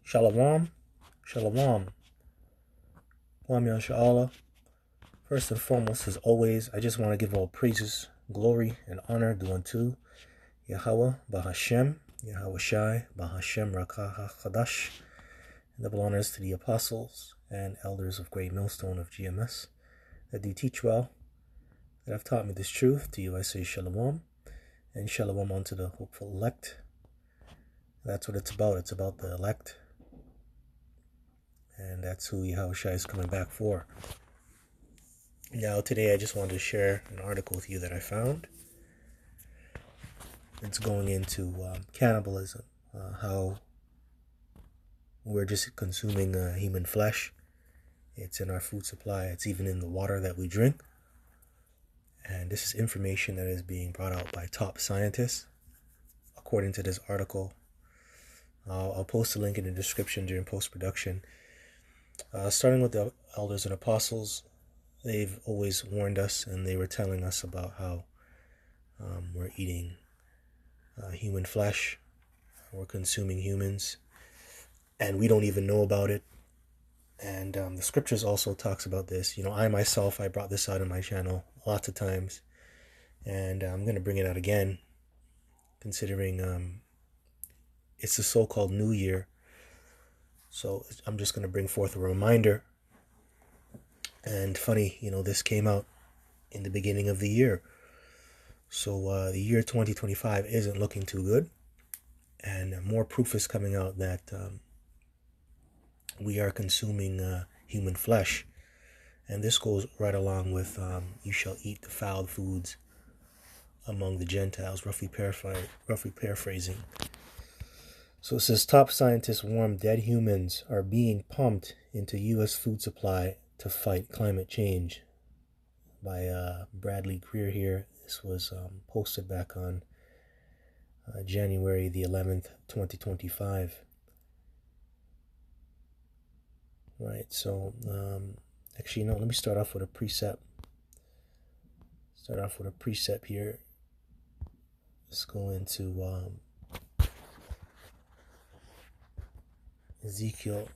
Shalom, shalom, Kwam Yasha'Allah. First and foremost, as always, I just want to give all praises, glory, and honor due unto Yahweh, Bahashem, Yahweh Shai, Bahashem, Rakah Chadash, and double honors to the apostles and elders of Great Millstone of GMS that do teach well, that have taught me this truth. To you I say shalom, and shalom unto the hopeful elect. That's what it's about. It's about the elect. And that's who Yahweh Shai is coming back for. Now, today I just wanted to share an article with you that I found. It's going into cannibalism, how we're just consuming human flesh. It's in our food supply. It's even in the water that we drink. And this is information that is being brought out by top scientists. According to this article, I'll post a link in the description during post-production. Starting with the elders and apostles, they've always warned us, and they were telling us about how we're eating human flesh, we're consuming humans, and we don't even know about it. And the scriptures also talks about this. You know, I brought this out on my channel lots of times, and I'm going to bring it out again, considering it's the so-called New Year. So I'm just going to bring forth a reminder. And funny, you know, this came out in the beginning of the year. So the year 2025 isn't looking too good. And more proof is coming out that we are consuming human flesh. And this goes right along with you shall eat defiled foods among the Gentiles, roughly paraphrasing. So it says, top scientists warn dead humans are being pumped into U.S. food supply to fight climate change. By Bradley Greer here. This was posted back on January the 11th, 2025. Right, so actually, no, let me start off with a precept. Here. Let's go into Ezekiel,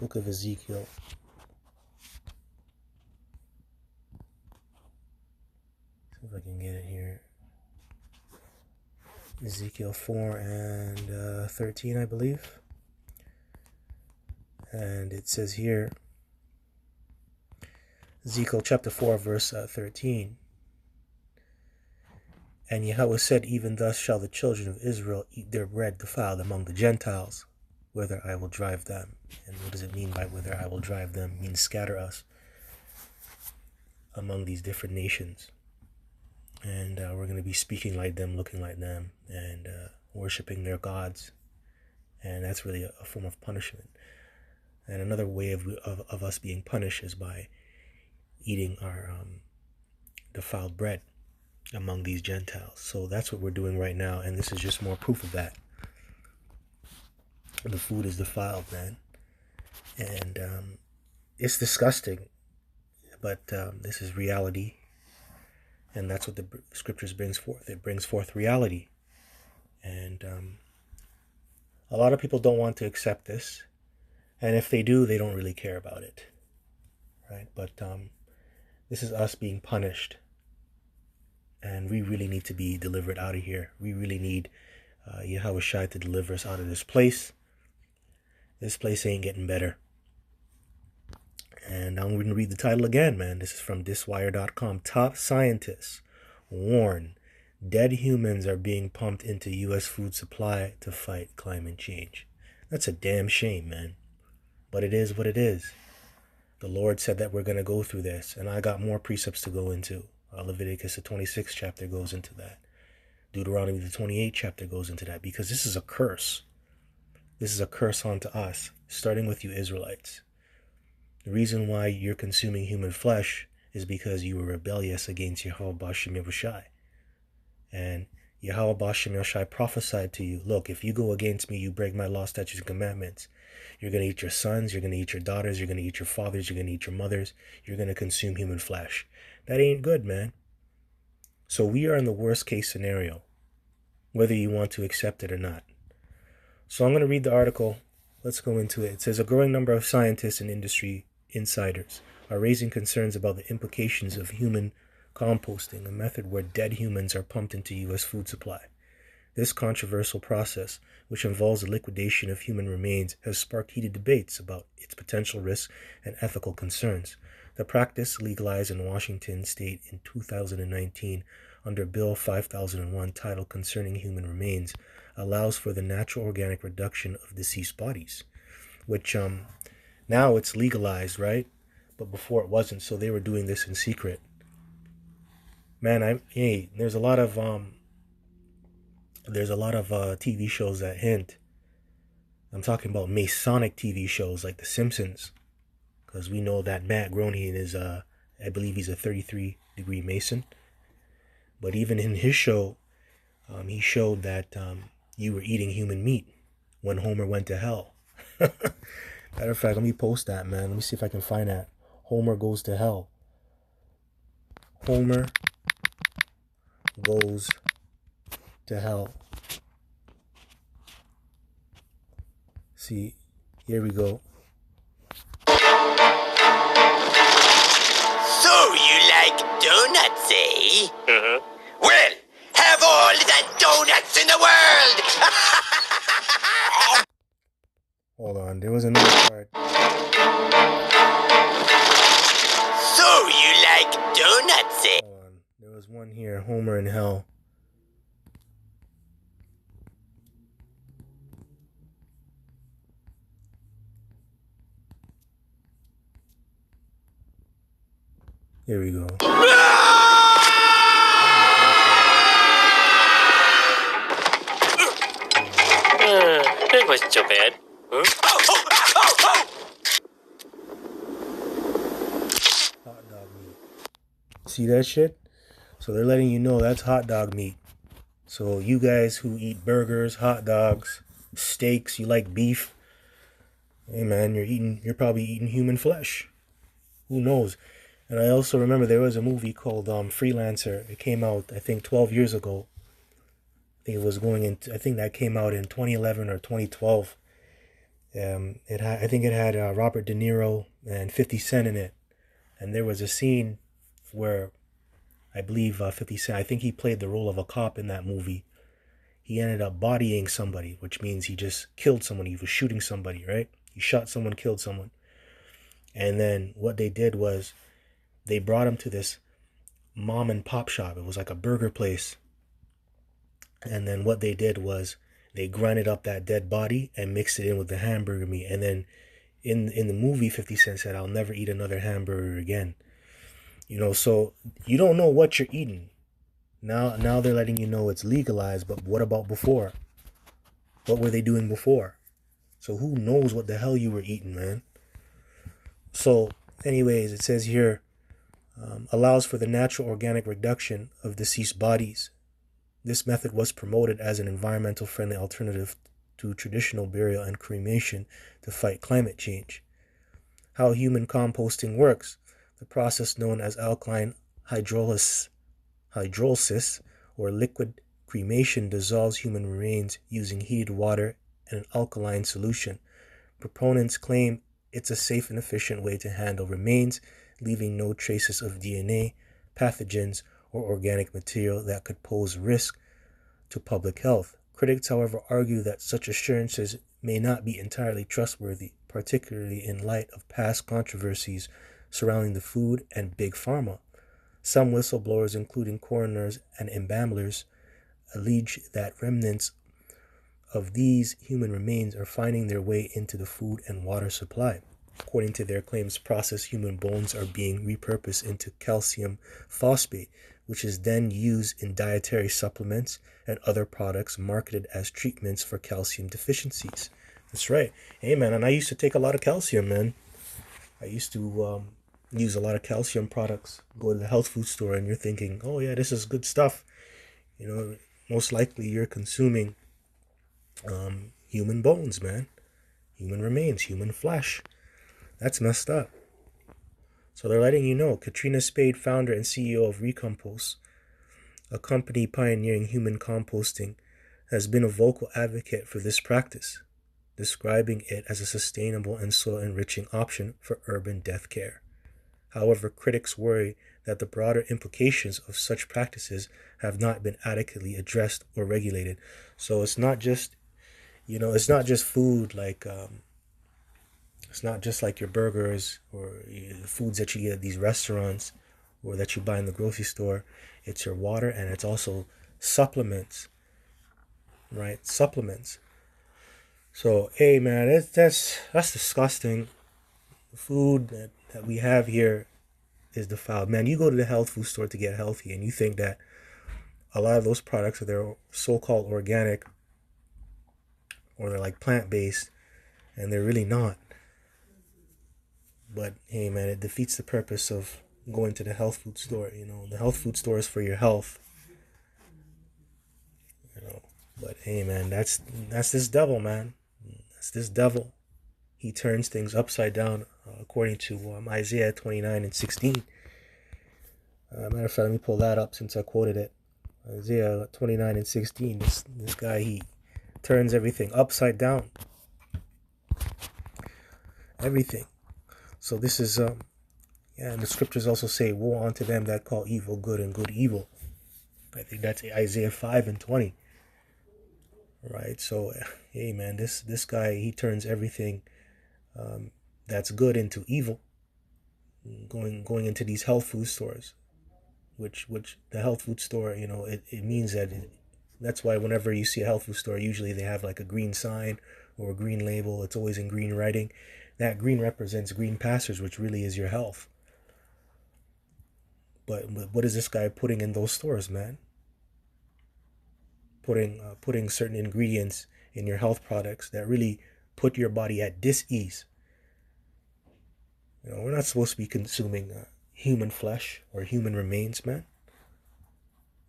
book of Ezekiel. See if I can get it here. Ezekiel 4 and 13, I believe. And it says here, Ezekiel chapter 4, verse 13. And Yahweh said, even thus shall the children of Israel eat their bread defiled among the Gentiles, whither I will drive them. And what does it mean by whither I will drive them? It means scatter us among these different nations. And we're going to be speaking like them, looking like them, and worshiping their gods. And that's really a form of punishment. And another way of us being punished is by eating our defiled bread among these Gentiles. So that's what we're doing right now, and this is just more proof of that. The food is defiled, man, and it's disgusting, but this is reality, and that's what the scriptures brings forth. It brings forth reality, and a lot of people don't want to accept this, and if they do, they don't really care about it, right? But this is us being punished. And we really need to be delivered out of here. We really need Yahweh Shai to deliver us out of this place. This place ain't getting better. And I'm going to read the title again, man. This is from thiswire.com. Top scientists warn dead humans are being pumped into U.S. food supply to fight climate change. That's a damn shame, man. But it is what it is. The Lord said that we're going to go through this. And I got more precepts to go into. Leviticus the 26th chapter goes into that. Deuteronomy the 28th chapter goes into that, because this is a curse. This is a curse onto us, starting with you Israelites. The reason why you're consuming human flesh is because you were rebellious against Yahweh Bashem Yahushai. And Yahweh Bashem Yahushai prophesied to you, look, if you go against me, you break my law, statutes, and commandments, you're going to eat your sons, you're going to eat your daughters, you're going to eat your fathers, you're going to eat your mothers, you're going to consume human flesh. That ain't good, man. So we are in the worst case scenario, whether you want to accept it or not. So I'm going to read the article. Let's go into it. It says a growing number of scientists and industry insiders are raising concerns about the implications of human composting, a method where dead humans are pumped into U.S. food supply. This controversial process, which involves the liquidation of human remains, has sparked heated debates about its potential risks and ethical concerns. The practice, legalized in Washington state in 2019 under Bill 5001, titled Concerning Human Remains, allows for the natural organic reduction of deceased bodies, which now it's legalized, right? But before it wasn't, so they were doing this in secret. Man, there's a lot of TV shows that hint. I'm talking about Masonic TV shows like The Simpsons, because we know that Matt Groening is I believe he's a 33-degree Mason. But even in his show, he showed that you were eating human meat when Homer went to hell. Matter of fact, let me post that, man. Let me see if I can find that. Homer goes to hell. Homer goes to hell. See, here we go. So you like donuts, eh? Uh-huh. Well, have all the donuts in the world! Hold on, there was another part. So you like donuts, eh? Hold on, there was one here, Homer in hell. Here we go. It wasn't so bad. Huh? Hot dog meat. See that shit? So they're letting you know that's hot dog meat. So you guys who eat burgers, hot dogs, steaks, you like beef, hey man, you're probably eating human flesh. Who knows? And I also remember there was a movie called Freelancer. It came out, I think, 12 years ago. I think that came out in 2011 or 2012. I think it had Robert De Niro and 50 Cent in it. And there was a scene where I believe 50 Cent, I think he played the role of a cop in that movie. He ended up bodying somebody, which means he just killed someone. He was shooting somebody, right? He shot someone, killed someone. And then what they did was they brought him to this mom and pop shop. It was like a burger place. And then what they did was they grinded up that dead body and mixed it in with the hamburger meat. And then in the movie, 50 Cent said, "I'll never eat another hamburger again." You know, so you don't know what you're eating. Now they're letting you know it's legalized, but what about before? What were they doing before? So who knows what the hell you were eating, man? So anyways, it says here, allows for the natural organic reduction of deceased bodies. This method was promoted as an environmental friendly alternative to traditional burial and cremation to fight climate change. How human composting works. The process known as alkaline hydrolysis or liquid cremation dissolves human remains using heated water and an alkaline solution. Proponents claim it's a safe and efficient way to handle remains, leaving no traces of DNA, pathogens, or organic material that could pose risk to public health. Critics, however, argue that such assurances may not be entirely trustworthy, particularly in light of past controversies surrounding the food and big pharma. Some whistleblowers, including coroners and embalmers, allege that remnants of these human remains are finding their way into the food and water supply. According to their claims, processed human bones are being repurposed into calcium phosphate, which is then used in dietary supplements and other products marketed as treatments for calcium deficiencies. That's right. Hey, man, and I used to take a lot of calcium, man. I used to use a lot of calcium products. Go to the health food store and you're thinking, oh, yeah, this is good stuff. You know, most likely you're consuming human bones, man. Human remains, human flesh. That's messed up. So they're letting you know. Katrina Spade, founder and CEO of Recompost, a company pioneering human composting, has been a vocal advocate for this practice, describing it as a sustainable and soil-enriching option for urban death care. However, critics worry that the broader implications of such practices have not been adequately addressed or regulated. So it's not just, it's not just food like, it's not just like your burgers or the foods that you get at these restaurants or that you buy in the grocery store. It's your water, and it's also supplements, right? Supplements. So, hey, man, that's disgusting. The food that we have here is defiled. Man, you go to the health food store to get healthy, and you think that a lot of those products are they're so-called organic or they're like plant-based, and they're really not. But hey, man, it defeats the purpose of going to the health food store. The health food store is for your health. But hey, man, that's this devil, man. That's this devil. He turns things upside down, according to Isaiah 29:16. Matter of fact, let me pull that up since I quoted it. Isaiah 29:16. This guy, he turns everything upside down. Everything. So this is and the scriptures also say, "Woe unto them that call evil good and good evil." I think that's Isaiah 5:20. Right. So hey, man, this guy, he turns everything that's good into evil. Going into these health food stores, which the health food store, it means that that's why whenever you see a health food store, usually they have like a green sign or a green label. It's always in green writing. That green represents green pastures, which really is your health. But what is this guy putting in those stores, man? Putting certain ingredients in your health products that really put your body at dis-ease. We're not supposed to be consuming human flesh or human remains, man.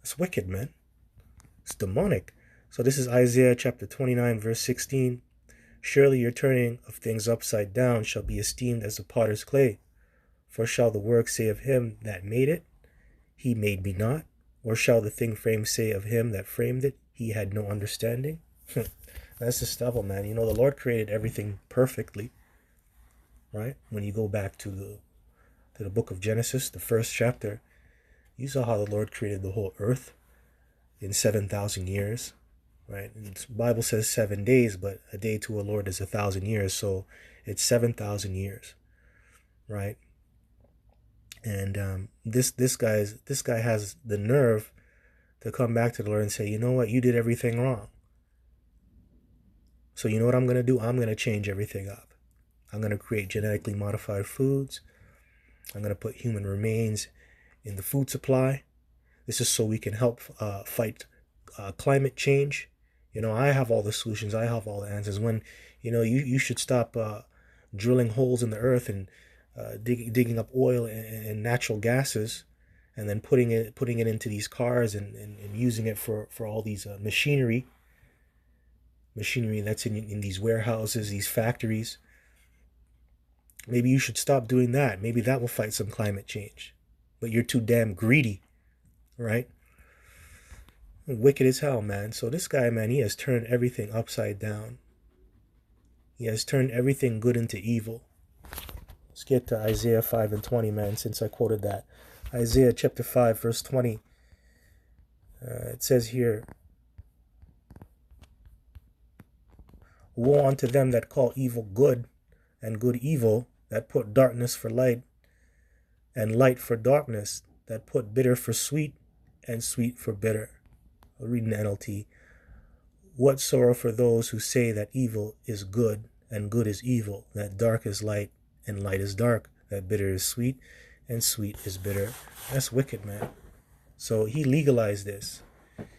It's wicked, man. It's demonic. So this is Isaiah chapter 29, verse 16. Surely your turning of things upside down shall be esteemed as the potter's clay. For shall the work say of him that made it, he made me not? Or shall the thing framed say of him that framed it, he had no understanding? That's the devil, man. The Lord created everything perfectly. Right? When you go back to the book of Genesis, the first chapter, you saw how the Lord created the whole earth in 7,000 years. Right? And the Bible says 7 days, but a day to a Lord is 1,000 years. So it's 7,000 years. Right? And this guy has the nerve to come back to the Lord and say, you know what, you did everything wrong. So you know what I'm going to do? I'm going to change everything up. I'm going to create genetically modified foods. I'm going to put human remains in the food supply. This is so we can help fight climate change. I have all the solutions. I have all the answers. When, you should stop drilling holes in the earth and digging up oil and natural gases, and then putting it into these cars and using it for all these machinery that's in these warehouses, these factories. Maybe you should stop doing that. Maybe that will fight some climate change. But you're too damn greedy, right? Wicked as hell, man. So this guy, man, he has turned everything upside down. He has turned everything good into evil. Let's get to Isaiah 5:20, man, since I quoted that. Isaiah chapter 5, verse 20. It says here, "Woe unto them that call evil good and good evil, that put darkness for light and light for darkness, that put bitter for sweet and sweet for bitter." I'll read in the NLT. "What sorrow for those who say that evil is good and good is evil, that dark is light and light is dark, that bitter is sweet and sweet is bitter." That's wicked, man. So he legalized this.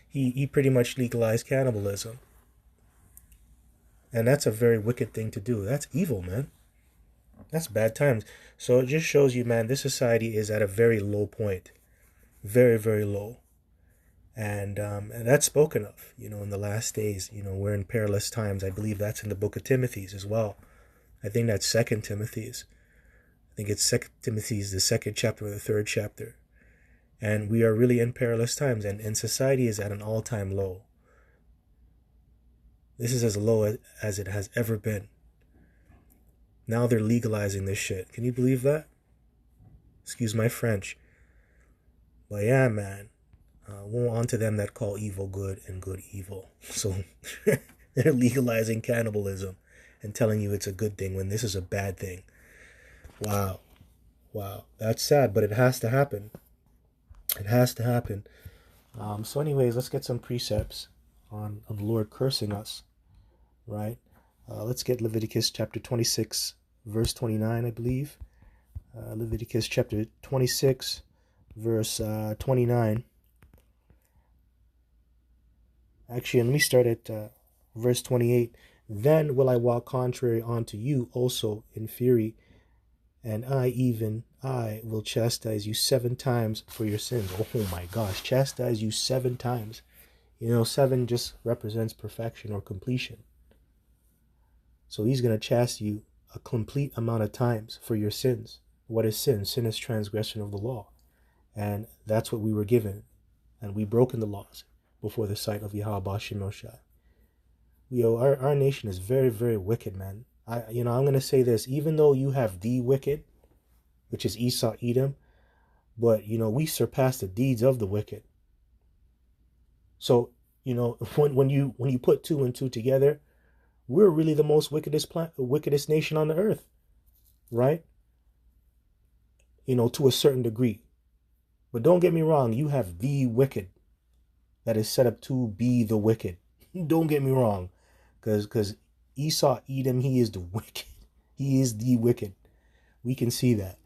He pretty much legalized cannibalism. And that's a very wicked thing to do. That's evil, man. That's bad times. So it just shows you, man, this society is at a very low point. Very, very low. And that's spoken of, in the last days. We're in perilous times. I believe that's in the book of Timothy's as well. I think that's 2 Timothy's. I think it's 2 Timothy's, the 2nd chapter or the 3rd chapter. And we are really in perilous times. And society is at an all-time low. This is as low as it has ever been. Now they're legalizing this shit. Can you believe that? Excuse my French. But yeah, man. Woe unto them that call evil good and good evil. So they're legalizing cannibalism and telling you it's a good thing when this is a bad thing. Wow. Wow. That's sad, but it has to happen. It has to happen. So anyways, let's get some precepts on the Lord cursing us, right? Let's get Leviticus chapter 26, verse 29, I believe. Leviticus chapter 26, verse 29. Actually, let me start at verse 28. Then will I walk contrary unto you also in fury, and I will chastise you 7 times for your sins. Oh my gosh, chastise you 7 times. 7 just represents perfection or completion. So he's going to chastise you a complete amount of times for your sins. What is sin? Sin is transgression of the law. And that's what we were given. And we broken the laws before the sight of Yahweh Bashim Moshe. Our nation is very, very wicked, man. I'm going to say this. Even though you have the wicked, which is Esau, Edom, but, we surpass the deeds of the wicked. So, when you put 2 and 2 together, we're really the most wickedest nation on the earth, right? To a certain degree. But don't get me wrong, you have the wicked that is set up to be the wicked. Don't get me wrong, because Esau, Edom, he is the wicked. He is the wicked. We can see that.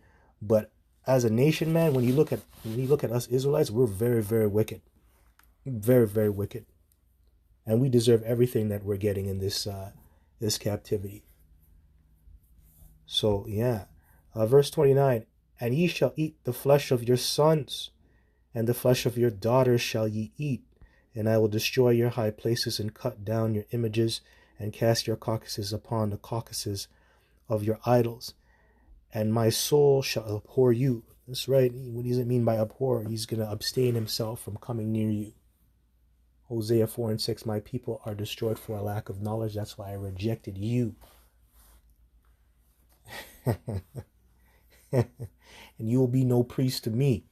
But as a nation, man, when you look at us Israelites, we're very, very wicked. Very, very wicked. And we deserve everything that we're getting in this captivity. So, yeah. Verse 29, and ye shall eat the flesh of your sons, and the flesh of your daughters shall ye eat. And I will destroy your high places, and cut down your images, and cast your carcasses upon the carcasses of your idols. And my soul shall abhor you. That's right. What does it mean by abhor? He's going to abstain himself from coming near you. Hosea 4 and 6, my people are destroyed for a lack of knowledge. That's why I rejected you. And you will be no priest to me.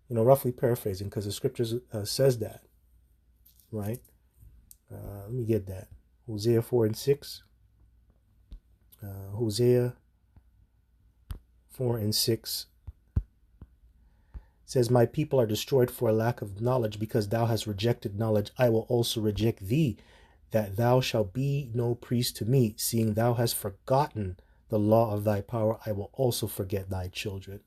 Roughly paraphrasing, because the scriptures says that, right? Let me get that. Hosea 4 and 6. Hosea 4 and 6 says, my people are destroyed for a lack of knowledge, because thou hast rejected knowledge. I will also reject thee, that thou shalt be no priest to me. Seeing thou hast forgotten the law of thy power, I will also forget thy children.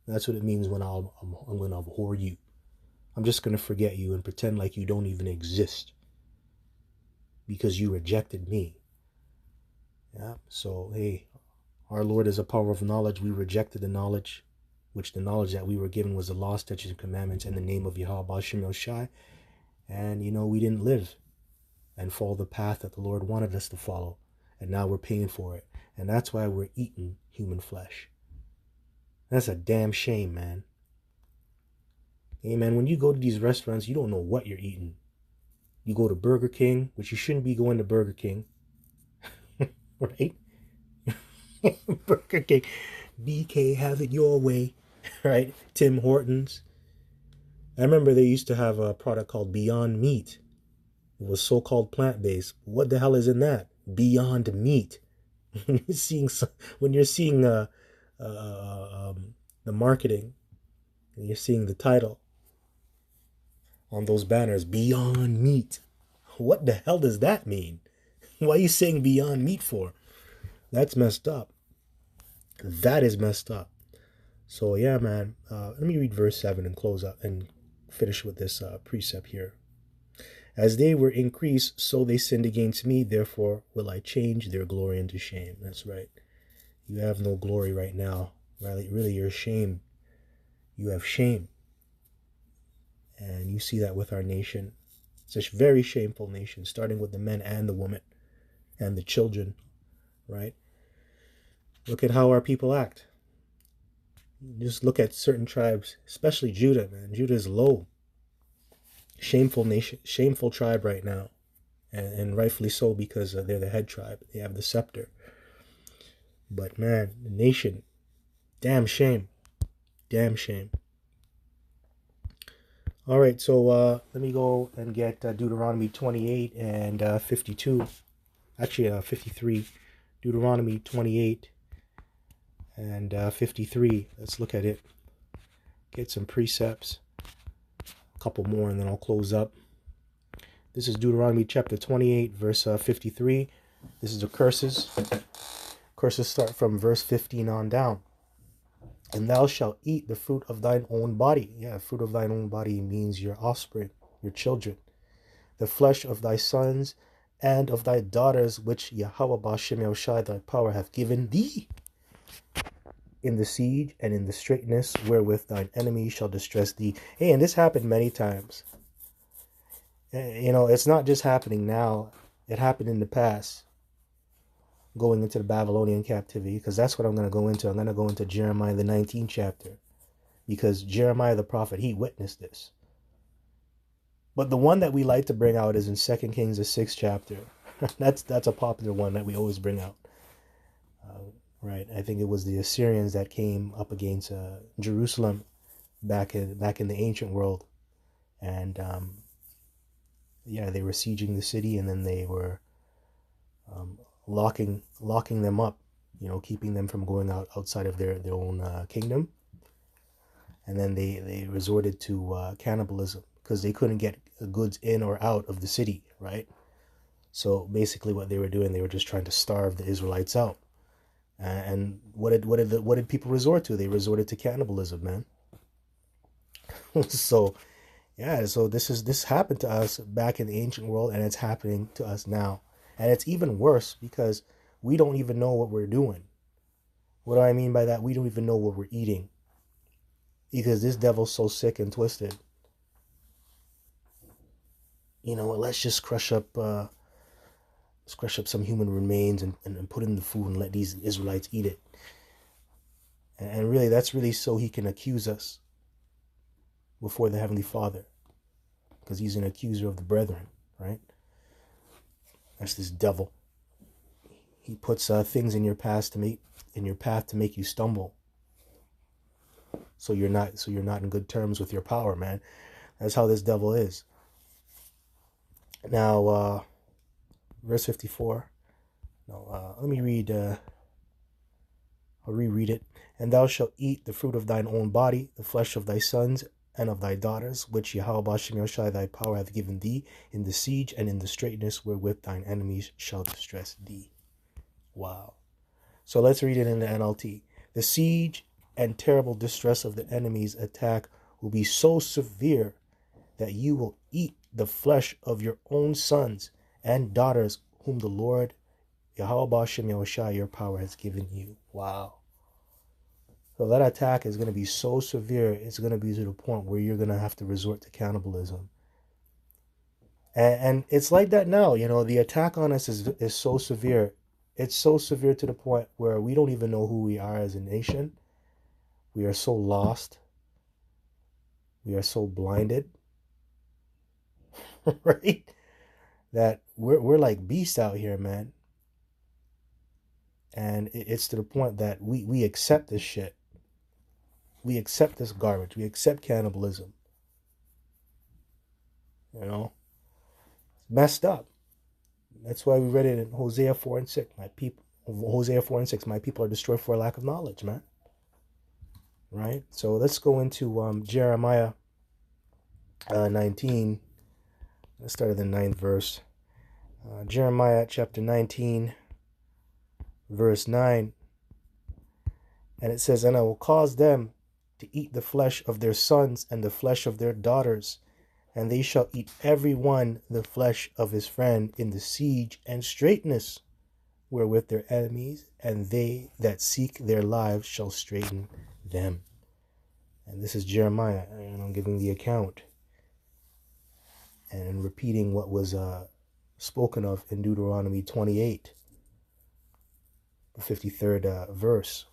That's what it means when I'm going to abhor you. I'm just going to forget you and pretend like you don't even exist, because you rejected me. Yeah. So, hey, our Lord is a power of knowledge. We rejected the knowledge, which the knowledge that we were given was the law, statutes, and commandments in the name of Yahweh Bashim Yoshai. And, we didn't live and follow the path that the Lord wanted us to follow. And now we're paying for it. And that's why we're eating human flesh. That's a damn shame, man. Hey, man, when you go to these restaurants, you don't know what you're eating. You go to Burger King, which you shouldn't be going to Burger King. Right? Burger King. BK, have it your way. Right? Tim Hortons. I remember they used to have a product called Beyond Meat. It was so-called plant-based. What the hell is in that? Beyond Meat. When you're seeing the marketing, and you're seeing the title on those banners, Beyond Meat. What the hell does that mean? Why are you saying Beyond Meat for? That's messed up. That is messed up. So yeah, man. Let me read verse 7 and close up and finish with this precept here. As they were increased, so they sinned against me. Therefore will I change their glory into shame. That's right. You have no glory right now. Really, you're ashamed. You have shame. And you see that with our nation. It's a very shameful nation, starting with the men and the women and the children, right? Look at how our people act. Just look at certain tribes, especially Judah, man. Judah is low. Shameful nation, shameful tribe right now. and rightfully so, because they're the head tribe. They have the scepter. But man, the nation, damn shame. Damn shame. All right, so let me go and get Deuteronomy 28 and 52. Actually, 53. Deuteronomy 28 and 53. Let's look at it. Get some precepts. A couple more, and then I'll close up. This is Deuteronomy chapter 28, verse 53. This is the curses. Curses start from verse 15 on down. And thou shalt eat the fruit of thine own body. Yeah, fruit of thine own body means your offspring, your children. The flesh of thy sons and of thy daughters, which Yahweh Ba'ashem Yahushai thy power hath given thee, in the siege and in the straitness wherewith thine enemies shall distress thee. Hey, and this happened many times. You know, it's not just happening now. It happened in the past, going into the Babylonian captivity, because that's what I'm going to go into. I'm going to go into Jeremiah the 19th chapter, because Jeremiah the prophet, he witnessed this. But the one that we like to bring out is in 2 Kings the 6th chapter. That's a popular one that we always bring out. Right, I think it was the Assyrians that came up against Jerusalem back in the ancient world, and yeah, they were sieging the city, and then they were locking them up, you know, keeping them from going outside of their own kingdom. And then they resorted to cannibalism, because they couldn't get goods in or out of the city, right? So basically what they were doing, they were just trying to starve the Israelites out. And what did people resort to? They resorted to cannibalism, man. So yeah, so this happened to us back in the ancient world, and it's happening to us now. And it's even worse because we don't even know what we're doing. What do I mean by that? We don't even know what we're eating, because this devil's so sick and twisted. You know, let's just crush up some human remains and put it in the food and let these Israelites eat it. And really, that's really so he can accuse us before the Heavenly Father, because he's an accuser of the brethren, right? That's this devil. He puts things in your path to make you stumble, so you're not in good terms with your power, man. That's how this devil is. Now, verse 54. No, let me read. I'll reread it. And thou shalt eat the fruit of thine own body, the flesh of thy sons and of thy daughters, which Yahweh Ba'ashem Yahushai thy power hath given thee, in the siege and in the straitness wherewith thine enemies shall distress thee. Wow. So let's read it in the NLT. The siege and terrible distress of the enemy's attack will be so severe that you will eat the flesh of your own sons and daughters, whom the Lord Yahweh Ba'ashem Yahushai your power has given you. Wow. So that attack is going to be so severe, it's going to be to the point where you're going to have to resort to cannibalism. And it's like that now. You know, the attack on us is so severe. It's so severe to the point where we don't even know who we are as a nation. We are so lost. We are so blinded. Right? That we're like beasts out here, man. And it's to the point that we accept this shit. We accept this garbage. We accept cannibalism. You know? It's messed up. That's why we read it in Hosea 4 and 6. Hosea 4 and 6, my people are destroyed for a lack of knowledge, man. Right? So let's go into Jeremiah 19. Let's start at the 9th verse. Jeremiah chapter 19, verse 9. And it says, and I will cause them to eat the flesh of their sons and the flesh of their daughters, and they shall eat every one the flesh of his friend in the siege and straitness wherewith their enemies, and they that seek their lives shall straiten them. And this is Jeremiah, and I'm giving the account and repeating what was spoken of in Deuteronomy 28, the 53rd verse.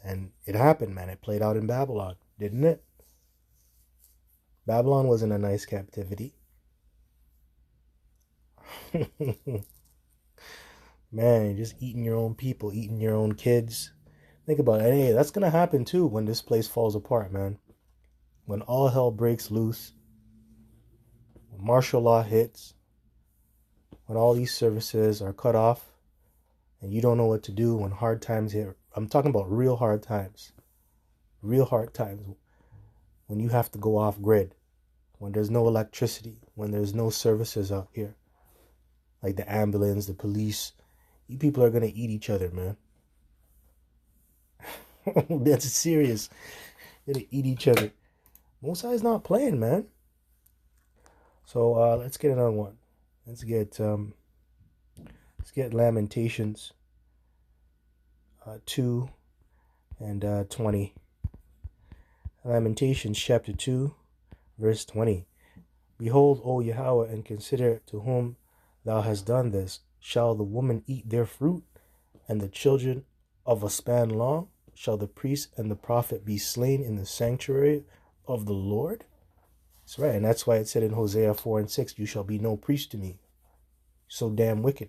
And it happened, man. It played out in Babylon, didn't it? Babylon wasn't a nice captivity. Man, just eating your own people, eating your own kids. Think about it. Hey, that's gonna happen too when this place falls apart, man. When all hell breaks loose, when martial law hits, when all these services are cut off, and you don't know what to do when hard times hit. I'm talking about real hard times. Real hard times. When you have to go off grid. When there's no electricity. When there's no services out here. Like the ambulance, the police. You people are going to eat each other, man. That's serious. They're going to eat each other. Most High's not playing, man. So let's get another one. Let's get Lamentations 2 and 20. Lamentations chapter 2, verse 20. Behold, O Yahweh, and consider to whom thou hast done this. Shall the woman eat their fruit, and the children of a span long? Shall the priest and the prophet be slain in the sanctuary of the Lord? That's right, and that's why it said in Hosea 4 and 6, you shall be no priest to me. So damn wicked.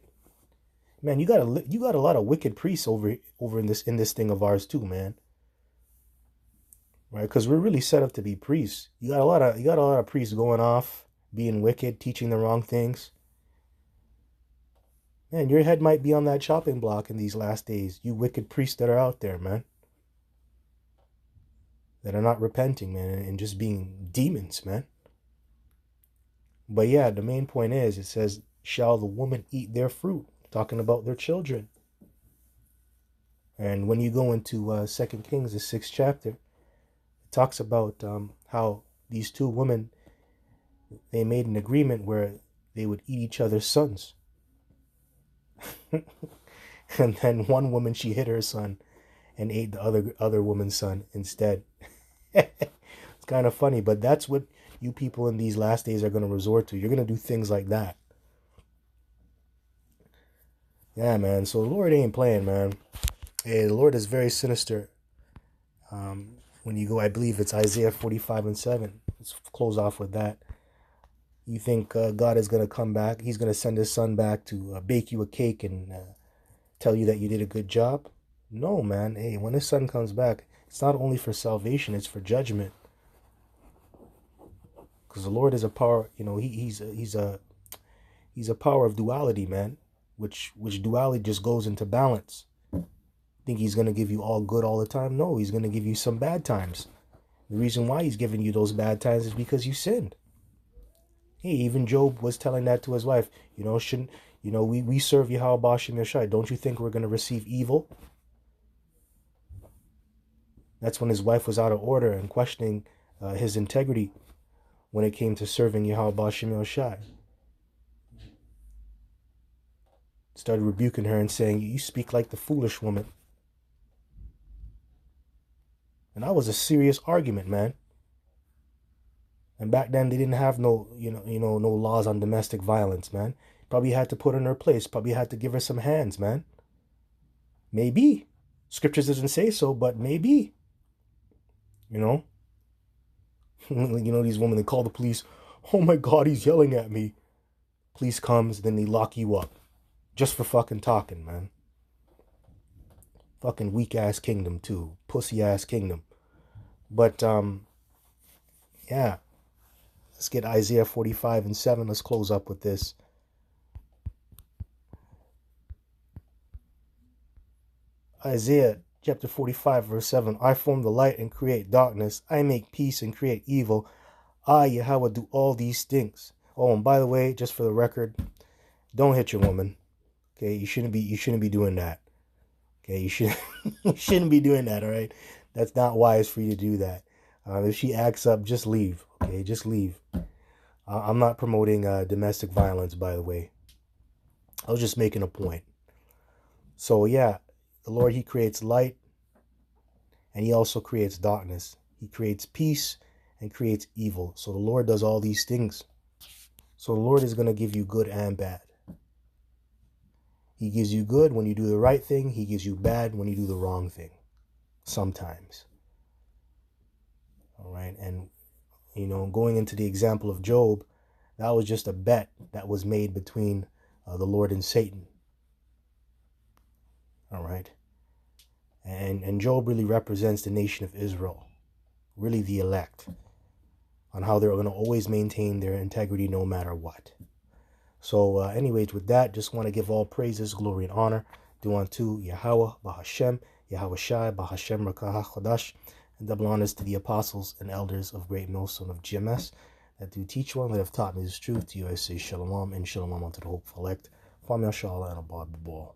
Man, you got a lot of wicked priests over in this thing of ours too, man. Right? Because we're really set up to be priests. You got a lot of priests going off, being wicked, teaching the wrong things. Man, your head might be on that chopping block in these last days. You wicked priests that are out there, man. That are not repenting, man, and just being demons, man. But yeah, the main point is, it says, shall the woman eat their fruit? Talking about their children. And when you go into 2 Kings, the 6th chapter, it talks about how these two women, they made an agreement where they would eat each other's sons. And then one woman, she hid her son and ate the other woman's son instead. It's kind of funny, but that's what you people in these last days are going to resort to. You're going to do things like that. Yeah, man. So the Lord ain't playing, man. Hey, the Lord is very sinister. When you go, I believe it's Isaiah 45 and 7. Let's close off with that. You think God is going to come back? He's going to send his son back to bake you a cake and tell you that you did a good job? No, man. Hey, when his son comes back, it's not only for salvation, it's for judgment. Because the Lord is a power, he's a power of duality, man. Which duality just goes into balance. Think he's going to give you all good all the time? No, he's going to give you some bad times. The reason why he's giving you those bad times is because you sinned. Hey, even Job was telling that to his wife. We serve Yahweh Bashim Yashai. Don't you think we're going to receive evil? That's when his wife was out of order and questioning his integrity when it came to serving Yahweh Bashim Yashai. Started rebuking her and saying, you speak like the foolish woman. And that was a serious argument, man. And back then they didn't have no laws on domestic violence, man. Probably had to put her in her place. Probably had to give her some hands, man. Maybe. Scriptures doesn't say so, but maybe. These women, they call the police. Oh my God, he's yelling at me. Police comes, then they lock you up. Just for fucking talking, man. Fucking weak ass kingdom too. Pussy ass kingdom. But yeah. Let's get Isaiah 45 and 7. Let's close up with this. Isaiah chapter 45 verse 7. I form the light and create darkness. I make peace and create evil. I, Yahweh, do all these things. Oh, and by the way, just for the record, don't hit your woman. Okay, you shouldn't be doing that. Okay, you shouldn't be doing that, all right? That's not wise for you to do that. If she acts up, just leave. Okay, just leave. I'm not promoting domestic violence, by the way. I was just making a point. So yeah, the Lord, he creates light and he also creates darkness. He creates peace and creates evil. So the Lord does all these things. So the Lord is going to give you good and bad. He gives you good when you do the right thing. He gives you bad when you do the wrong thing. Sometimes. All right. And, going into the example of Job, that was just a bet that was made between the Lord and Satan. All right. And Job really represents the nation of Israel, really the elect, on how they're going to always maintain their integrity no matter what. So anyways, with that, just want to give all praises, glory, and honor due unto Yahweh, Bahashem, Yahweh Shai, Bahashem, Rakah Chodash, and double honors to the apostles and elders of Great Millstone of GMS that do teach one, that have taught me this truth. To you I say shalom, and shalom unto the hopeful elect. Kwame Ashala and Abad Babal.